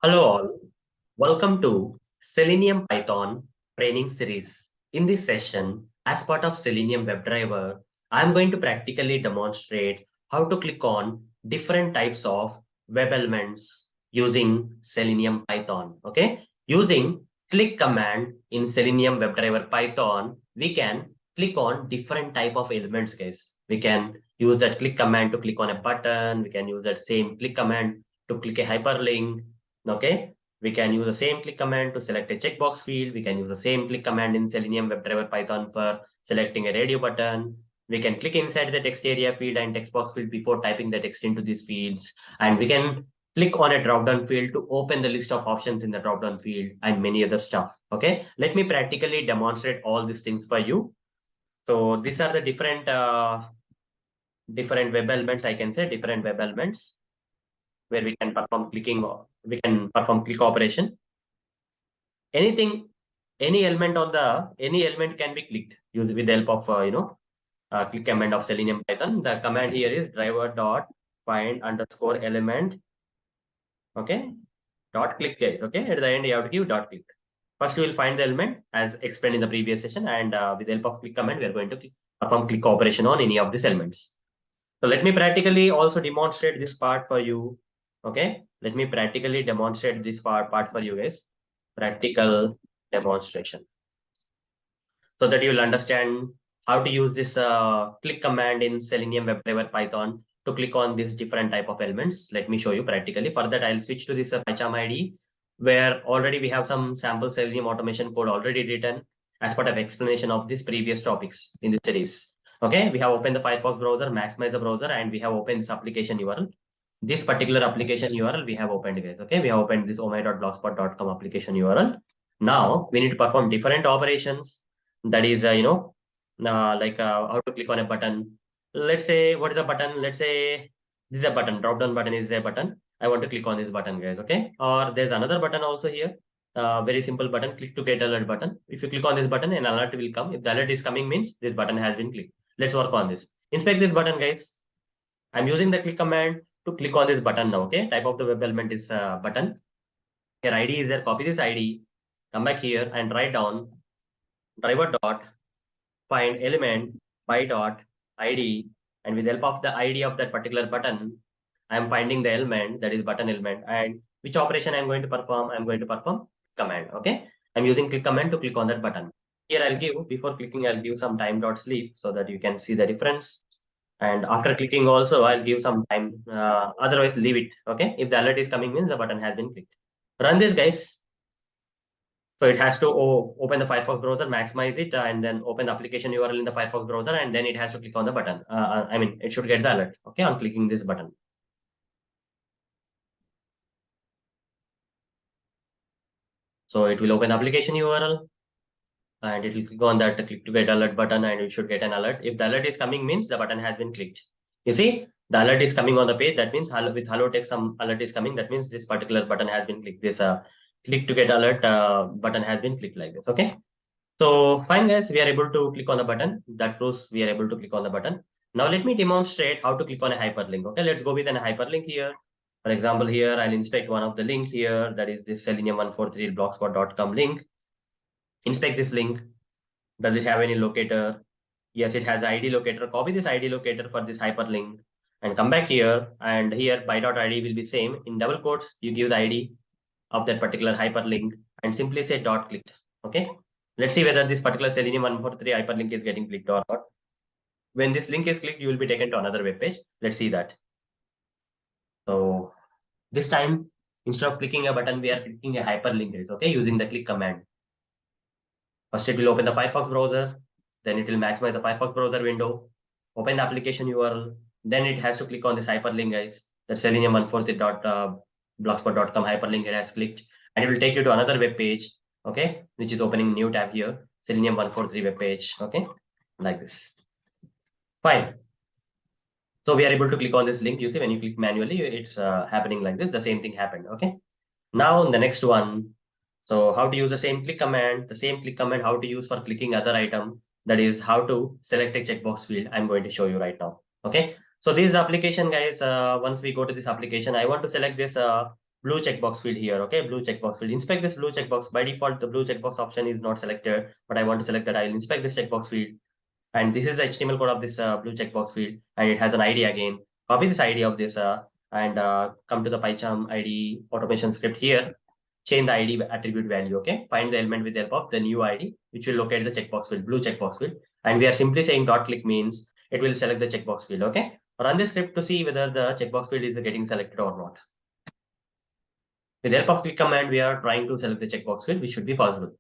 Hello all, welcome to Selenium Python Training Series. In this session, as part of Selenium WebDriver, I'm going to practically demonstrate how to click on different types of web elements using Selenium Python. Okay, using click command in Selenium WebDriver Python, we can click on different type of elements, guys. We can use that click command to click on a button. We can use that same click command to click a hyperlink. Okay, we can use the same click command to select a checkbox field. We can use the same click command in Selenium WebDriver Python for selecting a radio button. We can click inside the text area field and text box field before typing the text into these fields. And we can click on a drop-down field to open the list of options in the drop-down field and many other stuff. Okay, let me practically demonstrate all these things for you. So these are the different web elements, I can say, different web elements where we can perform clicking, we can perform click operation. Anything, any element can be clicked with the help of click command of Selenium Python. The command here is driver dot find underscore element. Okay, dot click, guys. Okay, at the end you have to give dot click. First we will find the element as explained in the previous session, and with the help of click command we are going to perform click operation on any of these elements. So let me practically also demonstrate this part for you. Okay, let me practically demonstrate this part for you guys. Practical demonstration, so that you will understand how to use this click command in Selenium WebDriver Python to click on these different type of elements. Let me show you practically. For that, I'll switch to this PyCharm IDE, where already we have some sample Selenium automation code already written as part of explanation of these previous topics in this series. Okay, we have opened the Firefox browser, maximize the browser, and we have opened this application URL. This particular application URL we have opened, guys. Okay, we have opened this omai.blogspot.com application URL. Now we need to perform different operations. That is, how to click on a button. Let's say, what is a button? Let's say this is a button. Drop down button is a button. I want to click on this button, guys. Okay, or there's another button also here. Very simple button. Click to get alert button. If you click on this button, an alert will come. If the alert is coming, means this button has been clicked. Let's work on this. Inspect this button, guys. I'm using the click command to click on this button now. Okay, type of the web element is button. Here ID is there. Copy this ID. Come back here and write down driver dot find element by dot ID, and with the help of the ID of that particular button, I am finding the element, that is button element, and which operation I'm going to perform. I'm going to perform command. Okay, I'm using click command to click on that button. Here I'll give, before clicking, I'll give some time dot sleep so that you can see the difference. And after clicking also, I'll give some time. Otherwise, leave it. Okay, if the alert is coming, means the button has been clicked. Run this, guys. So it has to open the Firefox browser, maximize it, and then open the application URL in the Firefox browser, and then it has to click on the button. I mean, it should get the alert, okay, on clicking this button. So it will open the application URL, and it will click on that click to get alert button, and it should get an alert. If the alert is coming, means the button has been clicked. You see, the alert is coming on the page. That means with hello text, some alert is coming. That means this particular button has been clicked. This click to get alert button has been clicked like this. Okay. So fine, guys, we are able to click on the button. That proves we are able to click on the button. Now let me demonstrate how to click on a hyperlink. Okay, let's go with an hyperlink here. For example, here I'll inspect one of the link here. That is this selenium143blogspot.com link. Inspect this link. Does it have any locator? Yes, it has ID locator. Copy this ID locator for this hyperlink and come back here. And here by.id will be same. In double quotes, you give the ID of that particular hyperlink and simply say dot clicked. Okay. Let's see whether this particular Selenium 143 hyperlink is getting clicked or not. When this link is clicked, you will be taken to another web page. Let's see that. So this time, instead of clicking a button, we are clicking a hyperlink, okay, using the click command. First, it will open the Firefox browser. Then it will maximize the Firefox browser window. Open the application URL. Then it has to click on this hyperlink, guys. That selenium143.blogspot.com hyperlink it has clicked. And it will take you to another web page, okay, which is opening new tab here. Selenium 143 web page, okay, like this. Fine. So we are able to click on this link. You see, when you click manually, it's happening like this. The same thing happened, okay. Now the next one. So how to use the same click command, how to use for clicking other item, that is how to select a checkbox field. I'm going to show you right now. Okay. So this application, guys, once we go to this application, I want to select this blue checkbox field here. Okay, blue checkbox field. Inspect this blue checkbox. By default, the blue checkbox option is not selected, but I want to select that. I will inspect this checkbox field. And this is the HTML code of this blue checkbox field, and it has an ID again. Copy this ID of this and come to the PyCharm ID automation script here. Change the ID attribute value. Okay, find the element with the help of the new ID, which will locate the checkbox field, blue checkbox field. And we are simply saying dot click means it will select the checkbox field. Okay, run this script to see whether the checkbox field is getting selected or not. With the help of click command, we are trying to select the checkbox field, which should be possible.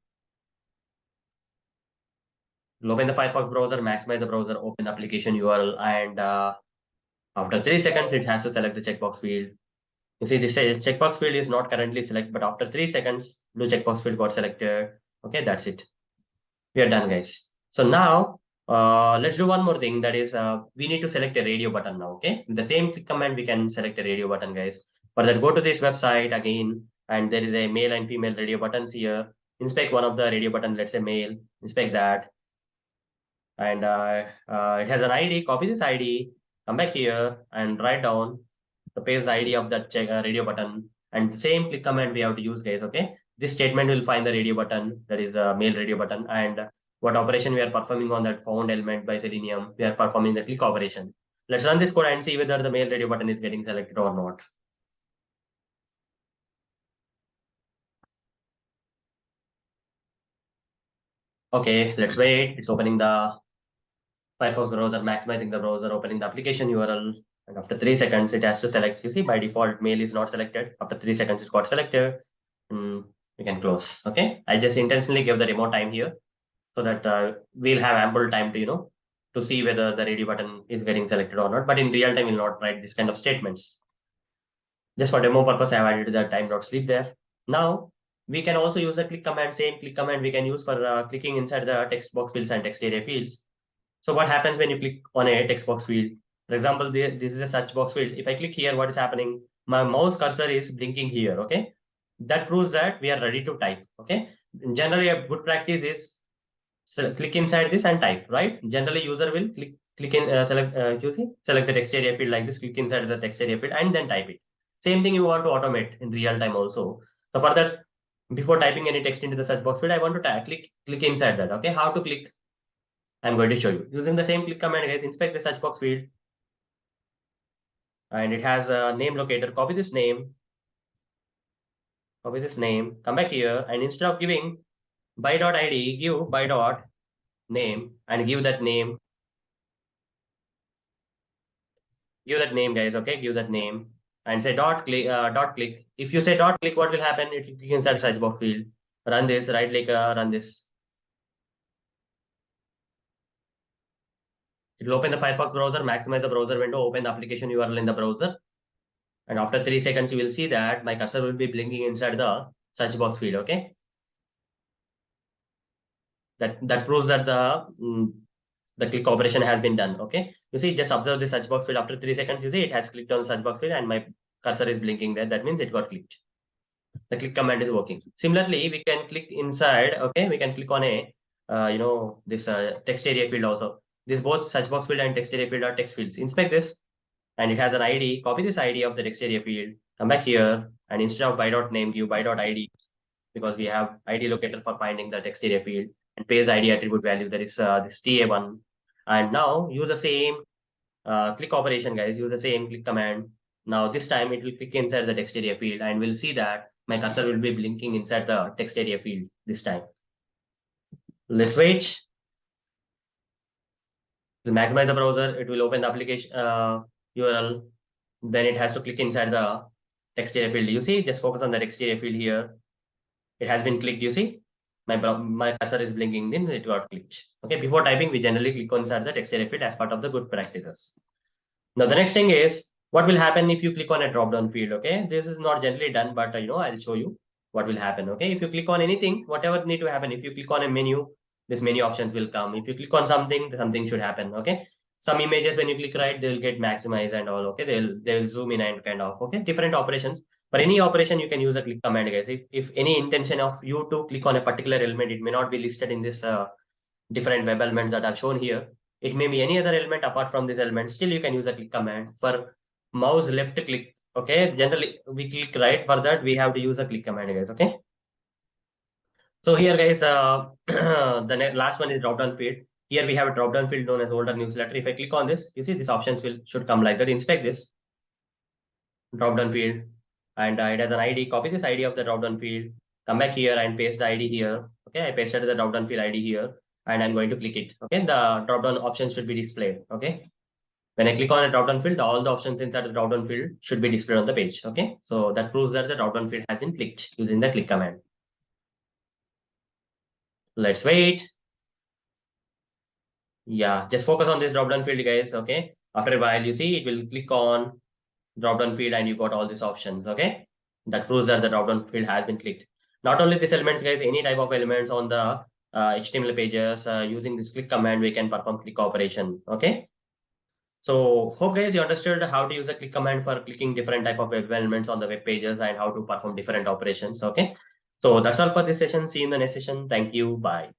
We'll open the Firefox browser, maximize the browser, open the application URL, and after 3 seconds, it has to select the checkbox field. You see, this checkbox field is not currently selected, but after 3 seconds, blue checkbox field got selected. Okay, that's it. We are done, guys. So now, let's do one more thing. That is, we need to select a radio button now. Okay, with the same click command, we can select a radio button, guys. For that, go to this website again, and there is a male and female radio buttons here. Inspect one of the radio button. Let's say male. Inspect that, and it has an ID. Copy this ID. Come back here and write down the paste ID of that radio button, and the same click command we have to use, guys. Okay, this statement will find the radio button, that is a male radio button, and what operation we are performing on that found element by Selenium. We are performing the click operation. Let's run this code and see whether the male radio button is getting selected or not. Okay, let's wait. It's opening the Firefox browser, maximizing the browser, opening the application URL. And after 3 seconds, it has to select. You see, by default, male is not selected. After 3 seconds, it got selected. We can close. Okay, I just intentionally give the remote time here so that we'll have ample time to to see whether the radio button is getting selected or not. But in real time, we'll not write this kind of statements. Just for demo purpose, I have added the time dot sleep there. Now we can also use the click command. Same click command we can use for clicking inside the text box fields and text area fields. So what happens when you click on a text box field? For example, this is a search box field. If I click here, what is happening? My mouse cursor is blinking here. Okay, that proves that we are ready to type. Okay, generally a good practice is click inside this and type. Right? Generally, user will click in select the text area field like this. Click inside the text area field and then type it. Same thing you want to automate in real time also. So for that, before typing any text into the search box field, I want to click inside that. Okay, how to click? I'm going to show you using the same click command, guys. Inspect the search box field, and it has a name locator. Copy this name, come back here, and instead of giving by.id, give by.name and give that name, guys. Okay, give that name and say dot click. If you say dot click, what will happen? It will click inside search box field. Run this, right click, run this. It will open the Firefox browser, maximize the browser window, open the application URL in the browser. And after 3 seconds, you will see that my cursor will be blinking inside the search box field. Okay. That proves that the click operation has been done. Okay. You see, just observe the search box field. After 3 seconds, you see it has clicked on the search box field and my cursor is blinking there. That means it got clicked. The click command is working. Similarly, we can click inside. Okay. We can click on a, this text area field also. This both search box field and text area field are text fields. Inspect this. And it has an ID. Copy this ID of the text area field. Come back here, and instead of by.name, give by.id, because we have ID locator for finding the text area field, and paste ID attribute value, that is this TA1. And now use the same click operation, guys. Use the same click command. Now this time it will click inside the text area field, and we'll see that my cursor will be blinking inside the text area field this time. Let's wait. We'll maximize the browser. It will open the application URL. Then it has to click inside the text area field. You see, just focus on the text area field here. It has been clicked. You see, my cursor is blinking. Then it got clicked. Okay. Before typing, we generally click inside the text area field as part of the good practices. Now the next thing is what will happen if you click on a drop down field. Okay, this is not generally done, but I'll show you what will happen. Okay, if you click on anything, whatever need to happen. If you click on a menu, this menu options will come. If you click on something should happen. Okay. Some images, when you click right, they will get maximized and all. Okay, they will zoom in and kind of. Okay, different operations. For any operation, you can use a click command, guys. If any intention of you to click on a particular element, it may not be listed in this different web elements that are shown here. It may be any other element apart from this element. Still, you can use a click command. For mouse left click, Okay, generally we click right. For that, we have to use a click command, guys. Okay. So here, guys, the last one is drop down field. Here we have a drop down field known as older newsletter. If I click on this, you see these options should come like that. Inspect this drop down field, and it has an ID. Copy this ID of the drop down field. Come back here and paste the ID here. Okay, I pasted the drop down field ID here, and I'm going to click it. Okay, the drop down options should be displayed. Okay. When I click on a drop-down field, all the options inside the drop-down field should be displayed on the page. Okay, so that proves that the drop-down field has been clicked using the click command. Let's wait. Yeah, just focus on this drop-down field, guys. Okay, after a while, you see it will click on drop-down field and you got all these options. Okay, that proves that the drop-down field has been clicked. Not only these elements, guys, any type of elements on the HTML pages using this click command, we can perform click operation. Okay. So hope guys you understood how to use a click command for clicking different type of web elements on the web pages and how to perform different operations. Okay. So that's all for this session. See you in the next session. Thank you. Bye.